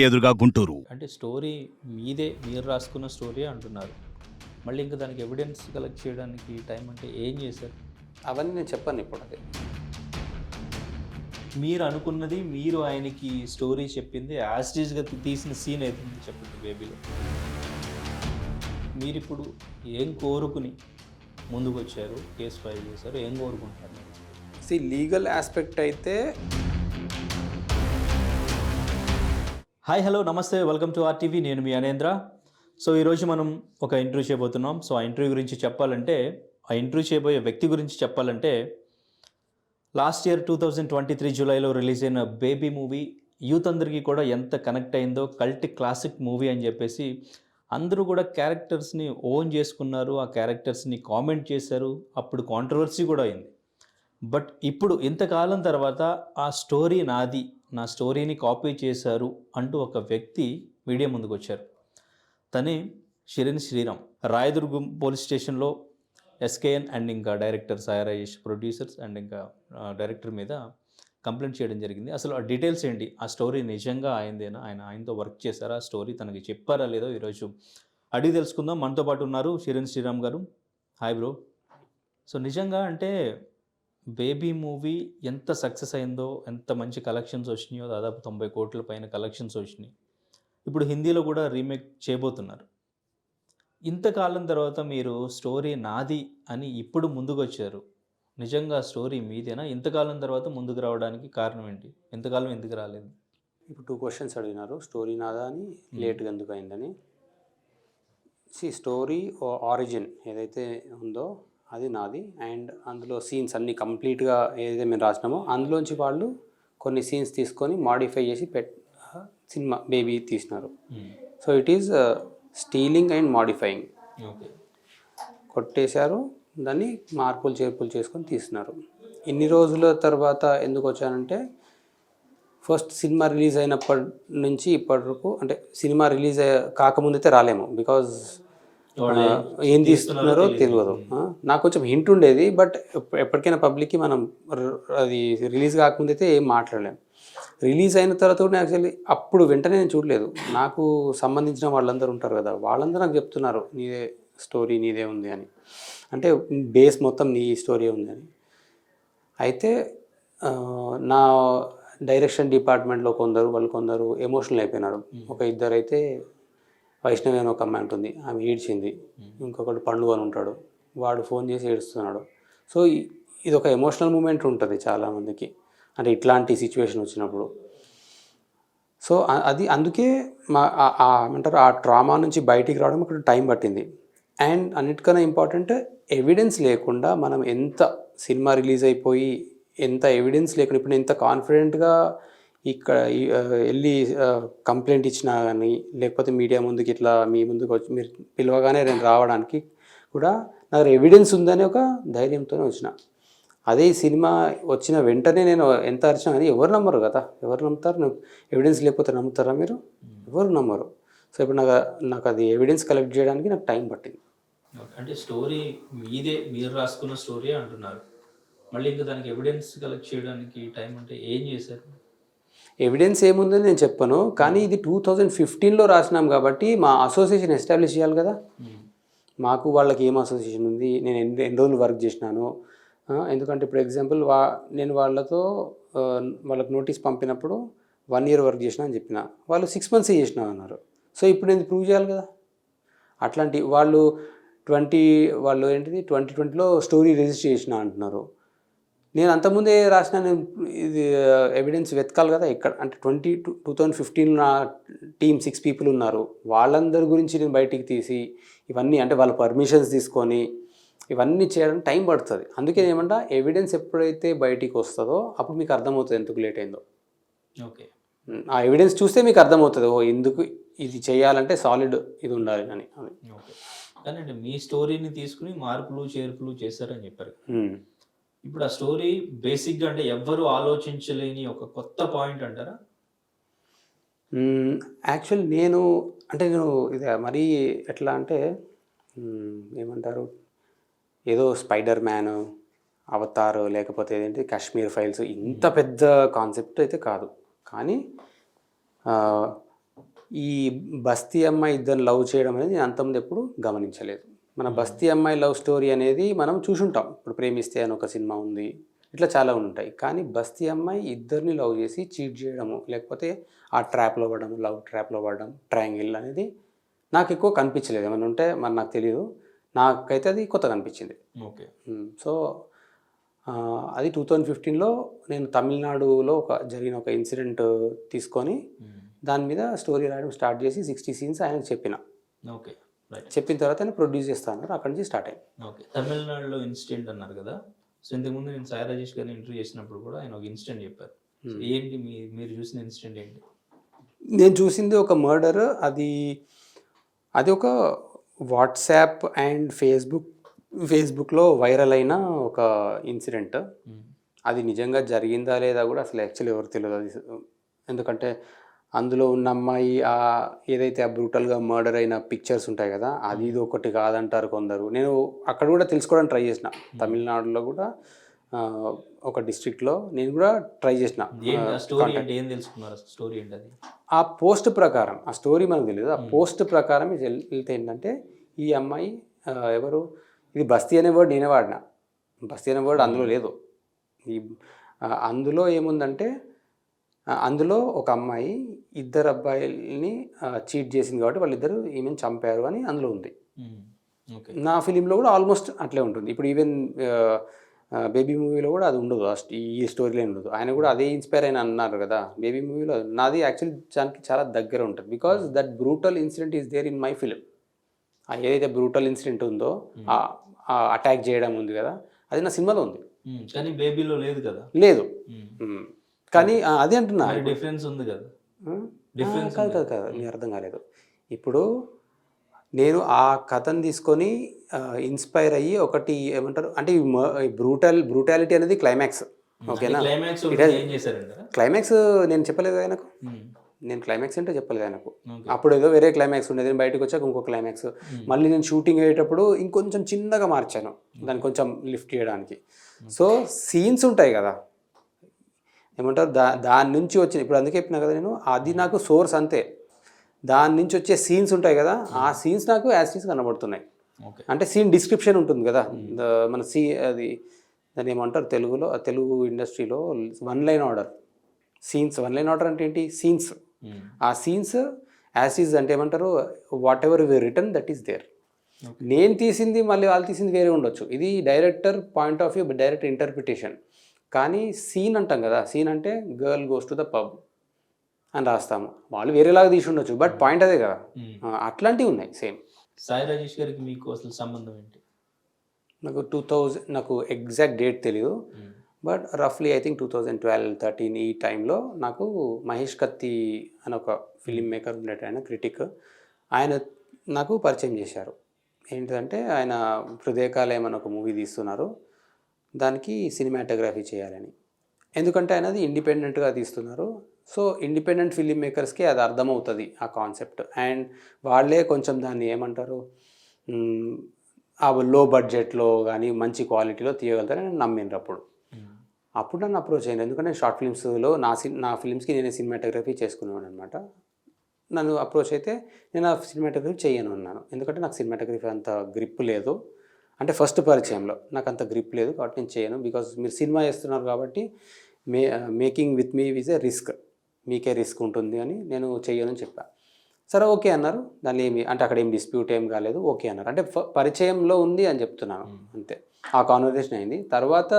ఎదురుగా గుంటూరు. అంటే స్టోరీ మీదే, మీరు రాసుకున్న స్టోరీ అంటున్నారు. మళ్ళీ ఇంకా దానికి ఎవిడెన్స్ కలెక్ట్ చేయడానికి టైం అంటే ఏం చేశారు? అవన్నీ నేను చెప్పాను ఇప్పుడు. అది మీరు అనుకున్నది, మీరు ఆయనకి స్టోరీ చెప్పింది యాజ్ ఇట్ ఈస్‌గా తీసిన సీన్ ఏది చెప్పండి బేబీలో. మీరిప్పుడు ఏం కోరుకుని ముందుకొచ్చారు, కేసు ఫైల్ చేశారు, ఏం కోరుకుంటున్నారు మీరు? లీగల్ ఆస్పెక్ట్ అయితే హాయ్, హలో, నమస్తే, వెల్కమ్ టు ఆర్టీవీ. నేను మీ అనేంద్ర. సో ఈరోజు మనం ఒక ఇంటర్వ్యూ చేయబోతున్నాం. సో ఆ ఇంటర్వ్యూ గురించి చెప్పాలంటే, ఆ ఇంటర్వ్యూ చేయబోయే వ్యక్తి గురించి చెప్పాలంటే, లాస్ట్ ఇయర్ 2023 జూలైలో రిలీజ్ అయిన బేబీ మూవీ యూత్ అందరికీ కూడా ఎంత కనెక్ట్ అయిందో, కల్ట్ క్లాసిక్ మూవీ అని చెప్పేసి అందరూ కూడా క్యారెక్టర్స్ని ఓన్ చేసుకున్నారు, ఆ క్యారెక్టర్స్ని కామెంట్ చేశారు. అప్పుడు కాంట్రవర్సీ కూడా అయింది. బట్ ఇప్పుడు ఇంతకాలం తర్వాత ఆ స్టోరీ నాది, నా స్టోరీని కాపీ చేశారు అంటూ ఒక వ్యక్తి మీడియా ముందుకు వచ్చారు. తనే షిరిన్ శ్రీరామ్. రాయదుర్గం పోలీస్ స్టేషన్లో ఎస్కేఎన్ అండ్ ఇంకా director Sai Rajesh, producers and ఇంకా డైరెక్టర్ మీద కంప్లైంట్ చేయడం జరిగింది. అసలు ఆ డీటెయిల్స్ ఏంటి, ఆ స్టోరీ నిజంగా ఆయనదేనా, ఆయనతో వర్క్ చేశారా, ఆ స్టోరీ తనకి చెప్పారా లేదో ఈరోజు అడిగి తెలుసుకుందాం. మనతో పాటు ఉన్నారు షిరిన్ శ్రీరామ్ గారు. Hi bro. సో నిజంగా అంటే బేబీ మూవీ ఎంత సక్సెస్ అయిందో, ఎంత మంచి కలెక్షన్స్ వచ్చినాయో, దాదాపు 90 కోట్ల పైన కలెక్షన్స్ వచ్చినాయి. ఇప్పుడు హిందీలో కూడా రీమేక్ చేయబోతున్నారు. ఇంతకాలం తర్వాత మీరు స్టోరీ నాది అని ఇప్పుడు ముందుకు వచ్చారు. నిజంగా స్టోరీ మీదేనా? ఇంతకాలం తర్వాత ముందుకు రావడానికి కారణం ఏంటి? ఇంతకాలం ఎందుకు రాలేదు? ఇప్పుడు 2 క్వశ్చన్స్ అడిగినారు, స్టోరీ నాదా అని, లేట్గా ఎందుకు అయిందని. స్టోరీ ఆరిజిన్ ఏదైతే ఉందో అది నాది. అండ్ అందులో సీన్స్ అన్నీ కంప్లీట్గా ఏదైతే మేము రాసినామో అందులోంచి వాళ్ళు కొన్ని సీన్స్ తీసుకొని మాడిఫై చేసి సినిమా బేబీ తీసినారు. So it is stealing and modifying. Okay, కొట్టేశారు, దాన్ని మార్పులు చేర్పులు చేసుకొని తీస్తున్నారు. ఇన్ని రోజుల తర్వాత ఎందుకు వచ్చానంటే, ఫస్ట్ సినిమా రిలీజ్ అయినప్పటి నుంచి ఇప్పటి వరకు, అంటే సినిమా రిలీజ్ కాకముందైతే రాలేము, బికాజ్ ఏం తీస్తున్నారో తెలియదు. నాకు కొంచెం హింట్ ఉండేది, బట్ ఎప్పటికైనా పబ్లిక్కి మనం అది రిలీజ్ కాకముందైతే ఏం మాట్లాడలేము. రిలీజ్ అయిన తర్వాత కూడా యాక్చువల్లీ అప్పుడు వెంటనే నేను చూడలేదు. నాకు సంబంధించిన వాళ్ళందరూ ఉంటారు కదా, వాళ్ళందరూ నాకు చెప్తున్నారు నీదే స్టోరీ, నీదే ఉంది అని, అంటే బేస్ మొత్తం నీ స్టోరీ ఉంది అని. అయితే నా డైరెక్షన్ డిపార్ట్మెంట్లో కొందరు ఎమోషనల్ అయిపోయినారు. ఒక ఇద్దరు అయితే, వైష్ణవి అని ఒక అమ్మాయి ఉంటుంది, ఆమె ఏడ్చింది. ఇంకొకటి పండు అని ఉంటాడు, వాడు ఫోన్ చేసి ఏడుస్తున్నాడు. సో ఇది ఒక ఎమోషనల్ మూమెంట్ ఉంటుంది చాలామందికి, అంటే ఇట్లాంటి సిచ్యువేషన్ వచ్చినప్పుడు. సో అది అందుకే ఏమంటారు, ఆ ట్రామా నుంచి బయటికి రావడం ఇక్కడ టైం పట్టింది. అండ్ అన్నిటికన్నా ఇంపార్టెంట్, ఎవిడెన్స్ లేకుండా మనం ఎంత సినిమా రిలీజ్ అయిపోయి ఎంత ఎవిడెన్స్ లేకుండా, ఇప్పుడు నేను ఎంత కాన్ఫిడెంట్గా ఇక్కడ వెళ్ళి కంప్లైంట్ ఇచ్చినా కానీ, లేకపోతే మీడియా ముందుకి ఇట్లా మీ ముందుకు వచ్చి మీరు పిలవగానే నేను రావడానికి కూడా నాకు ఎవిడెన్స్ ఉందని ఒక ధైర్యంతోనే వచ్చిన. అదే ఈ సినిమా వచ్చిన వెంటనే నేను ఎంత అరిచినా కానీ ఎవరు నమ్మరు కదా, ఎవరు నమ్ముతారు? ఎవిడెన్స్ లేకపోతే నమ్ముతారా మీరు? ఎవరు నమ్మరు. సో ఇప్పుడు నాకు అది ఎవిడెన్స్ కలెక్ట్ చేయడానికి నాకు టైం పట్టింది. అంటే స్టోరీ మీదే, మీరు రాసుకున్న స్టోరీ అంటున్నారు. మళ్ళీ ఇంకా దానికి ఎవిడెన్స్ కలెక్ట్ చేయడానికి టైం అంటే ఏం చేశారు? ఎవిడెన్స్ ఏముందని నేను చెప్పను, కానీ ఇది 2015లో రాసినాం కాబట్టి మా అసోసియేషన్ ఎస్టాబ్లిష్ చేయాలి కదా. మాకు వాళ్ళకి ఏం అసోసియేషన్ ఉంది, నేను ఎన్ని రోజులు వర్క్ చేసినాను. ఎందుకంటే ఇప్పుడు ఎగ్జాంపుల్ నేను వాళ్ళకి నోటీస్ పంపినప్పుడు 1 year వర్క్ చేసినా అని చెప్పిన, వాళ్ళు 6 months చేసినా అన్నారు. సో ఇప్పుడు నేను ప్రూవ్ చేయాలి కదా. అట్లాంటి వాళ్ళు 2020లో స్టోరీ రిజిస్టర్ చేసిన అంటున్నారు. నేను అంతకుముందే రాసిన, నేను ఇది ఎవిడెన్స్ వెతకాలి కదా ఇక్కడ. అంటే 2015 నా టీం 6 people ఉన్నారు, వాళ్ళందరి గురించి నేను బయటికి తీసి ఇవన్నీ, అంటే వాళ్ళ పర్మిషన్స్ తీసుకొని ఇవన్నీ చేయడానికి టైం పడుతుంది. అందుకే ఏమంటా, ఎవిడెన్స్ ఎప్పుడైతే బయటికి వస్తుందో అప్పుడు మీకు అర్థమవుతుంది ఎందుకు లేట్ అయిందో. ఓకే, ఆ ఎవిడెన్స్ చూస్తే మీకు అర్థమవుతుంది, ఓ ఎందుకు ఇది చేయాలంటే సాలిడ్ ఇది ఉండాలి అని. ఓకే, కానీ మీ స్టోరీని తీసుకుని మార్పులు చేర్పులు చేశారని చెప్పారు. ఇప్పుడు ఆ స్టోరీ బేసిక్గా అంటే ఎవ్వరూ ఆలోచించలేని ఒక కొత్త పాయింట్ అంటారా? యాక్చువల్ నేను ఇది మరీ ఎట్లా అంటే, ఏమంటారు, ఏదో స్పైడర్ మ్యాన్, అవతార్, లేకపోతే ఏంటి కాశ్మీర్ ఫైల్స్, ఇంత పెద్ద కాన్సెప్ట్ అయితే కాదు. కానీ ఈ బస్తీ అమ్మాయి ఇద్దరు లవ్ చేయడం అనేది నేను అంతకుముందు ఎప్పుడు గమనించలేదు. మన బస్తీ అమ్మాయి లవ్ స్టోరీ అనేది మనం చూసుంటాం. ఇప్పుడు 'ప్రేమిస్తే' అని ఒక సినిమా ఉంది. ఇట్లా చాలా ఉంటాయి. కానీ బస్తీ అమ్మాయి ఇద్దరిని లవ్ చేసి చీట్ చేయడము, లేకపోతే ఆ ట్రాప్‌లో పడడం, లవ్ ట్రాప్‌లో పడడం, ట్రయాంగిల్ అనేది నాకు ఎక్కువ కనిపించలేదు. ఏమన్నా ఉంటే మరి నాకు తెలీదు. నాకైతే అది కొత్తగా అనిపించింది. ఓకే. సో, అది 2015లో నేను తమిళనాడులో జరిగిన ఒక ఇన్సిడెంట్ తీసుకొని దాని మీద స్టోరీ రాయడం స్టార్ట్ చేసి 60 సీన్స్ ఆయనకు చెప్పిన. ఓకే. రైట్. చెప్పిన తర్వాత ఆయన ప్రొడ్యూస్ చేస్తా అన్నారు. అక్కడి నుంచి స్టార్ట్ అయింది. ఓకే. తమిళనాడులో ఇన్సిడెంట్ అన్నారు కదా! సో, ఇంతకుముందు నేను సాయి రాజేష్ గారిని ఇంటర్వ్యూ చేసినప్పుడు కూడా ఆయన ఒక ఇన్సిడెంట్ చెప్పారు. సో, ఏంటి మీరు చూసిన ఇన్సిడెంట్ ఏంటి? నేను చూసింది ఒక మర్డర్. అది ఒక వాట్సాప్ అండ్ ఫేస్బుక్లో వైరల్ అయిన ఒక ఇన్సిడెంట్. అది నిజంగా జరిగిందా లేదా కూడా అసలు యాక్చువల్లీ ఎవరు తెలియదు. అది ఎందుకంటే అందులో ఉన్న అమ్మాయి ఏదైతే బ్రూటల్గా మర్డర్ అయిన పిక్చర్స్ ఉంటాయి కదా, అది ఇది ఒకటి కాదంటారు కొందరు. నేను అక్కడ కూడా తెలుసుకోవడానికి ట్రై చేసిన. తమిళనాడులో కూడా ఒక డిస్ట్రిక్ట్లో నేను కూడా ట్రై చేసిన. స్టోరీ అంటే ఏం తెలుసుకున్నారు? స్టోరీ ఏంటి అది? ఆ పోస్ట్ ప్రకారం, ఆ స్టోరీ మనకు తెలియదు. ఆ పోస్ట్ ప్రకారం వెళ్తే ఏంటంటే ఈ అమ్మాయి ఎవరు, ఇది బస్తీ అనే వర్డ్ నేనే వాడిన. బస్తీ అనే వర్డ్ అందులో లేదు. అందులో ఏముందంటే అందులో ఒక అమ్మాయి ఇద్దరు అబ్బాయిల్ని చీట్ చేసింది కాబట్టి వాళ్ళిద్దరు ఈమెను చంపారు అని అందులో ఉంది. నా ఫిలింలో కూడా ఆల్మోస్ట్ అట్లే ఉంటుంది. ఇప్పుడు ఈవెన్ బేబీ మూవీలో కూడా అది ఉండదు. ఈ స్టోరీలో ఉండదు. ఆయన కూడా అదే ఇన్స్పైర్ అయిన అన్నారు కదా బేబీ మూవీలో. నాది యాక్చువల్లీ దానికి చాలా దగ్గర ఉంటుంది. Because that brutal incident is there in my film. ఏదైతే బ్రూటల్ ఇన్సిడెంట్ ఉందో, అటాక్ చేయడం ఉంది కదా, అది నా సినిమాలో ఉంది. కానీ బేబీలో లేదు కదా? లేదు. కానీ అదే అంటున్నా, డిఫరెన్స్ ఉంది కదా? కాదు నీ అర్థం కాలేదు. ఇప్పుడు నేను ఆ కథను తీసుకొని ఇన్స్పైర్ అయ్యి ఒకటి ఏమంటారు అంటే బ్రూటాలిటీ అనేది క్లైమాక్స్. ఓకేనా? క్లైమాక్స్ నేను చెప్పలేదు ఆయనకు. నేను క్లైమాక్స్ అంటే చెప్పలేదు ఆయనకు. అప్పుడు ఏదో వేరే క్లైమాక్స్ ఉండేది. నేను బయటకు వచ్చాక ఇంకో క్లైమాక్స్. మళ్ళీ నేను షూటింగ్ అయ్యేటప్పుడు ఇంకొంచెం చిన్నగా మార్చాను దాన్ని కొంచెం లిఫ్ట్ చేయడానికి. సో సీన్స్ ఉంటాయి కదా, ఏమంటారు దాని నుంచి వచ్చిన, ఇప్పుడు అందుకే చెప్పినా కదా నేను, అది నాకు సోర్స్ అంతే. దాని నుంచి వచ్చే సీన్స్ ఉంటాయి కదా, ఆ సీన్స్ నాకు యాజ్ సీన్స్ కనబడుతున్నాయి. అంటే సీన్ డిస్క్రిప్షన్ ఉంటుంది కదా, మన అది దాన్ని ఏమంటారు తెలుగు ఇండస్ట్రీలో one line order. Scenes one line order అంటే ఏంటి? సీన్స్. ఆ సీన్స్ యాజ్ ఈజ్ అంటే ఏమంటారు, whatever we return that is there. నేను తీసింది మళ్ళీ వాళ్ళు తీసింది వేరే ఉండొచ్చు. ఇది director point of view, director interpretation. కానీ సీన్ అంటాం కదా, సీన్ అంటే girl goes to the pub అని రాస్తాము. వాళ్ళు వేరేలాగా తీసి ఉండొచ్చు, బట్ పాయింట్ అదే కదా. అట్లాంటివి ఉన్నాయి సేమ్. సాయి రాజేష్ గారికి మీకు అసలు సంబంధం ఏంటి? నాకు ఎగ్జాక్ట్ డేట్ తెలియదు, బట్ రఫ్లీ ఐ థింక్ 2012-13 ఈ టైంలో నాకు మహేష్ కత్తి అని ఒక ఫిలిం మేకర్ ఉండేట, ఆయన క్రిటిక్, ఆయన నాకు పరిచయం చేశారు. ఏంటిదంటే ఆయన హృదయకాలయం అని ఒక మూవీ తీస్తున్నారు, దానికి సినిమాటోగ్రఫీ చేయాలని. ఎందుకంటే ఆయనది ఇండిపెండెంట్గా తీస్తున్నారు. సో ఇండిపెండెంట్ ఫిలిం మేకర్స్కి అది అర్థమవుతుంది ఆ కాన్సెప్ట్. అండ్ వాళ్ళే కొంచెం దాన్ని ఏమంటారు, ఆ లో బడ్జెట్లో కానీ మంచి క్వాలిటీలో తీయగలుగుతారని నేను నమ్మిండ్రు. అప్పుడు నన్ను అప్రోచ్ అయ్యాను. ఎందుకంటే షార్ట్ ఫిల్మ్స్లో నా ఫిల్మ్స్కి నేనే సినిమాటోగ్రఫీ చేసుకునేవాడు అనమాట. నన్ను అప్రోచ్ అయితే నేను ఆ సినిమాటోగ్రఫీ చేయను అన్నాను. ఎందుకంటే నాకు సినిమాటోగ్రఫీ అంత గ్రిప్ లేదు. అంటే ఫస్ట్ పరిచయంలో నాకు అంత గ్రిప్ లేదు కాబట్టి నేను చేయను. బికాజ్ మీరు సినిమా చేస్తున్నారు కాబట్టి making with me is a risk, మీకే రిస్క్ ఉంటుంది అని నేను చెయ్యను అని చెప్పాను. సరే ఓకే అన్నారు. దాన్ని అంటే అక్కడ ఏం డిస్ప్యూట్ ఏం కాలేదు, ఓకే అన్నారు. అంటే పరిచయంలో ఉంది అని చెప్తున్నాను అంతే. ఆ కాన్వర్జేషన్ అయింది. తర్వాత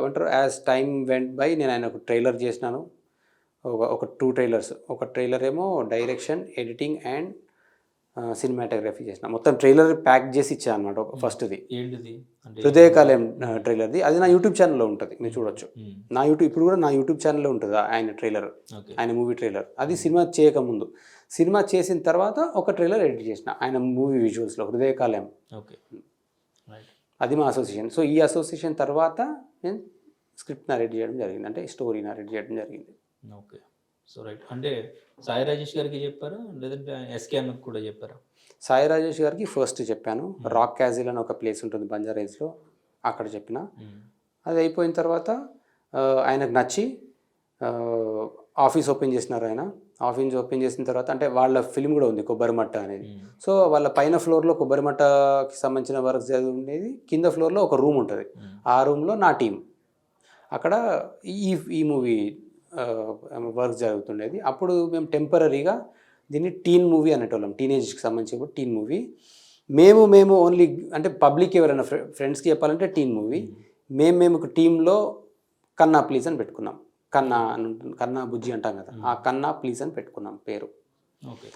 అంటారు యాజ్ టైం వెంట్ బై నేను ఆయన ఒక ట్రైలర్ చేసినాను, ఒక 2 ట్రైలర్స్. ఒక ట్రైలర్ ఏమో డైరెక్షన్, ఎడిటింగ్ అండ్ సినిమాటోగ్రఫీ చేసిన. మొత్తం ట్రైలర్ ప్యాక్ చేసి ఇచ్చాను అనమాట. ఫస్ట్ది హృదయకాలయం ట్రైలర్ది, అది నా యూట్యూబ్ ఛానల్లో ఉంటుంది, మీరు చూడొచ్చు. ఇప్పుడు కూడా నా యూట్యూబ్ ఛానల్లో ఉంటుంది ఆయన ట్రైలర్, ఆయన మూవీ ట్రైలర్. అది సినిమా చేయకముందు. సినిమా చేసిన తర్వాత ఒక ట్రైలర్ ఎడిట్ చేసిన ఆయన మూవీ విజువల్స్లో, హృదయకాలయం. అది మా అసోసియేషన్. సో ఈ అసోసియేషన్ తర్వాత నేను స్క్రిప్ట్ నరేట్ చేయడం జరిగింది, అంటే స్టోరీ నరేట్ చేయడం జరిగింది. ఓకే. So right. అంటే సాయి రాజేష్ గారికి చెప్పారా, లేదంటే ఎస్కే అన్నకు కూడా చెప్పారా? సాయి రాజేష్ గారికి ఫస్ట్ చెప్పాను. రాక్ క్యాజిల్ అని ఒక ప్లేస్ ఉంటుంది బంజారాహిల్స్లో, అక్కడ చెప్పిన. అది అయిపోయిన తర్వాత ఆయనకు నచ్చి ఆఫీస్ ఓపెన్ చేసినారు. ఆయన ఆఫీస్ ఓపెన్ చేసిన తర్వాత అంటే వాళ్ళ ఫిల్మ్ కూడా ఉంది కొబ్బరిమట్ట అనేది. సో వాళ్ళ పైన ఫ్లోర్లో కొబ్బరిమట్టకి సంబంధించిన వర్క్ జరిగి ఉండేది, కింద ఫ్లోర్లో ఒక రూమ్ ఉంటుంది. ఆ రూమ్లో నా టీం, అక్కడ ఈ ఈ మూవీ వర్క్ జరుగుతుండేది. అప్పుడు మేము టెంపరీగా దీన్ని టీన్ మూవీ అనేటోళ్ళం, టీనేజ్కి సంబంధించి టీన్ మూవీ. మేము ఓన్లీ అంటే పబ్లిక్ ఎవరైనా ఫ్రెండ్స్కి చెప్పాలంటే టీన్ మూవీ. మేము టీంలో కన్నా ప్లీజ్ అని పెట్టుకున్నాం. కన్నా అని ఉంటుంది, కన్నా బుజ్జి అంటాం కదా, ఆ కన్నా ప్లీజ్ అని పెట్టుకున్నాం పేరు. ఓకే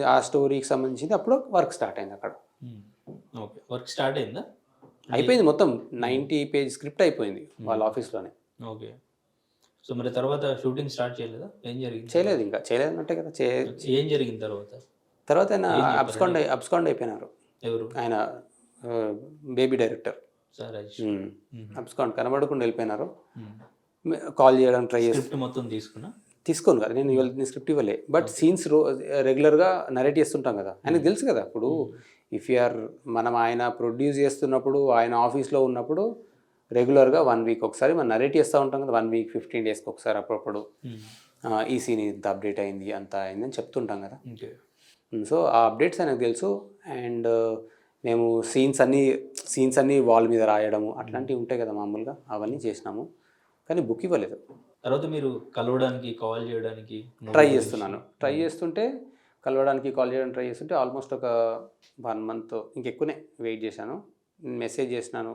ఆ స్టోరీకి సంబంధించింది అప్పుడు వర్క్ స్టార్ట్ అయింది అక్కడ. ఓకే వర్క్ స్టార్ట్ అయిందా? అయిపోయింది, మొత్తం 90 పేజ్ స్క్రిప్ట్ అయిపోయింది వాళ్ళ ఆఫీస్లోనే. ఓకే. సో మరి తర్వాత షూటింగ్ స్టార్ట్ చేయలేదా? ఏం జరిగింది? చేయలేదు, ఇంకా చేయలేదు అంటే కదా. ఏం జరిగింది తర్వాత? తర్వాత ఆయన అబ్స్కాండ్ అయిపోయినారు. ఎవరు? ఆయన బేబీ డైరెక్టర్ సార్ అబ్స్కాండ్ కనబడకుండా వెళ్ళిపోయినారు. కాల్ చేయడానికి ట్రై చేసి స్క్రిప్ట్ మొత్తం తీసుకోను కదా నేను స్క్రిప్ట్ ఇవ్వలే, బట్ సీన్స్ రెగ్యులర్గా నరేట్ చేస్తుంటాం కదా, ఆయనకు తెలుసు కదా. ఇప్పుడు ఇఫ్ యూఆర్ ఆయన ప్రొడ్యూస్ చేస్తున్నప్పుడు, ఆయన ఆఫీస్లో ఉన్నప్పుడు రెగ్యులర్గా 1 వీక్ ఒకసారి మనం నరేట్ చేస్తూ ఉంటాం కదా, 1 వీక్ 15 డేస్కి ఒకసారి అప్పుడప్పుడు ఈ సీన్ ఇంత అప్డేట్ అయింది, అంత అయింది అని చెప్తుంటాం కదా. సో ఆ అప్డేట్స్ ఆయనకు తెలుసు. అండ్ మేము సీన్స్ అన్నీ వాల్ మీద రాయడము అట్లాంటివి ఉంటాయి కదా మామూలుగా, అవన్నీ చేసినాము. కానీ బుక్ ఇవ్వలేదు. తర్వాత మీరు కలవడానికి కాల్ చేయడానికి ట్రై చేస్తుంటే కలవడానికి కాల్ చేయడానికి ట్రై చేస్తుంటే ఆల్మోస్ట్ ఒక 1 మంత్ ఇంకెక్కువనే వెయిట్ చేశాను. మెసేజ్ చేసినాను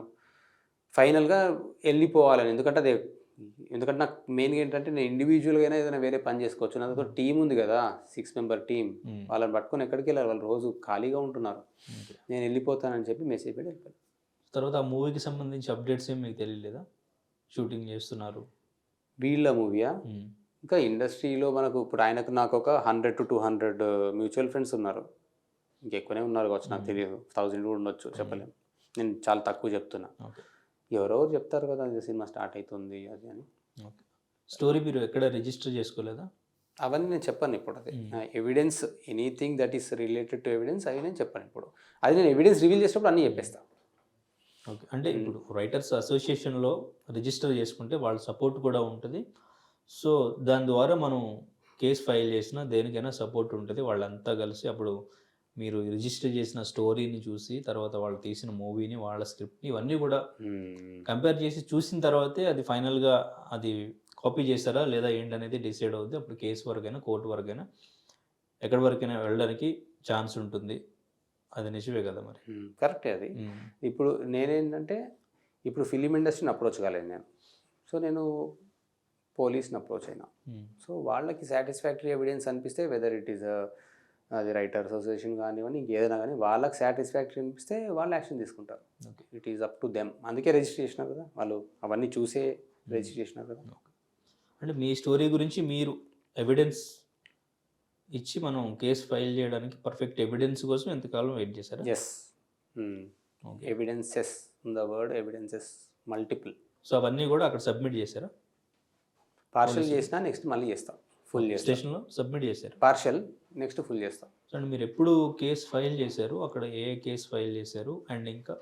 ఫైనల్గా వెళ్ళిపోవాలని. ఎందుకంటే నాకు మెయిన్గా ఏంటంటే నేను ఇండివిజువల్గా ఏదైనా వేరే పని చేసుకోవచ్చు. నాతో టీం ఉంది కదా, 6 మెంబర్ టీం, వాళ్ళని పట్టుకొని ఎక్కడికి వెళ్ళారు, వాళ్ళు రోజు ఖాళీగా ఉంటున్నారు. నేను వెళ్ళిపోతానని చెప్పి మెసేజ్ పెట్టి వెళ్ళిపోయాను. తర్వాత ఆ మూవీకి సంబంధించి అప్డేట్స్ ఏమి మీకు తెలియలేదా? షూటింగ్ చేస్తున్నారు వీళ్ళ మూవీయా? ఇంకా ఇండస్ట్రీలో మనకు ఇప్పుడు ఆయనకు నాకు ఒక 100 to 200 మ్యూచువల్ ఫ్రెండ్స్ ఉన్నారు. ఇంకెక్కువనే ఉన్నారు కావచ్చు, నాకు తెలియదు, 1000 కూడా ఉండొచ్చు, చెప్పలేము. నేను చాలా తక్కువ చెప్తున్నా. ఎవరెవరు చెప్తారు కదా సినిమా స్టార్ట్ అవుతుంది అది అని. స్టోరీ మీరు ఎక్కడ రిజిస్టర్ చేసుకోలేదా? అవన్నీ నేను చెప్పాను ఇప్పుడు. అది evidence, anything that is related to evidence అవి నేను చెప్పాను ఇప్పుడు. అది నేను ఎవిడెన్స్ రివీల్ చేసినప్పుడు అన్నీ చెప్పేస్తాను. ఓకే. అంటే ఇప్పుడు రైటర్స్ అసోసియేషన్లో రిజిస్టర్ చేసుకుంటే వాళ్ళ సపోర్ట్ కూడా ఉంటుంది. సో దాని ద్వారా మనం కేసు ఫైల్ చేసినా దేనికైనా సపోర్ట్ ఉంటుంది. వాళ్ళంతా కలిసి అప్పుడు మీరు రిజిస్టర్ చేసిన స్టోరీని చూసి, తర్వాత వాళ్ళు తీసిన మూవీని, వాళ్ళ స్క్రిప్ట్ని, ఇవన్నీ కూడా కంపేర్ చేసి చూసిన తర్వాతే అది ఫైనల్గా అది కాపీ చేస్తారా లేదా ఏంటనేది డిసైడ్ అవుతుంది. అప్పుడు కేసు వరకైనా కోర్టు వరకైనా ఎక్కడి వరకైనా వెళ్ళడానికి ఛాన్స్ ఉంటుంది. అది నిజమే కదా మరి. కరెక్టే అది. ఇప్పుడు నేనేంటంటే ఇప్పుడు ఫిలిం ఇండస్ట్రీని అప్రోచ్ కాలేదు నేను. సో నేను పోలీస్ని అప్రోచ్ అయినా. సో వాళ్ళకి సాటిస్ఫాక్టరీ ఎవిడెన్స్ అనిపిస్తే, వెదర్ ఇట్ ఈస్ అది రైటర్స్ అసోసియేషన్ కానివ్వండి, ఇంకేదైనా కానీ, వాళ్ళకి సాటిస్ఫాక్టరీ అనిపిస్తే వాళ్ళు యాక్షన్ తీసుకుంటారు. It is up to them. అందుకే రిజిస్టర్ చేసినారు కదా వాళ్ళు, అవన్నీ చూసే రిజిస్టర్ చేసినారు కదా. అంటే మీ స్టోరీ గురించి మీరు ఎవిడెన్స్ ఇచ్చి మనం కేసు ఫైల్ చేయడానికి పర్ఫెక్ట్ ఎవిడెన్స్ కోసం ఎంతకాలం వెయిట్ చేశారు? Yes, evidences, the word evidences multiple. So అవన్నీ కూడా అక్కడ సబ్మిట్ చేశారా? పార్షల్ చేసినా నెక్స్ట్ మళ్ళీ చేస్తాం, ఫుల్ చేస్తాం. స్టేషన్లో సబ్మిట్ చేశారు పార్షల్, నెక్స్ట్ ఫుల్ చేస్తాం. సో అండ్ మీరు ఎప్పుడు కేసు ఫైల్ చేశారు, అక్కడ ఏ కేసు ఫైల్ చేశారు, అండ్ ఇంకా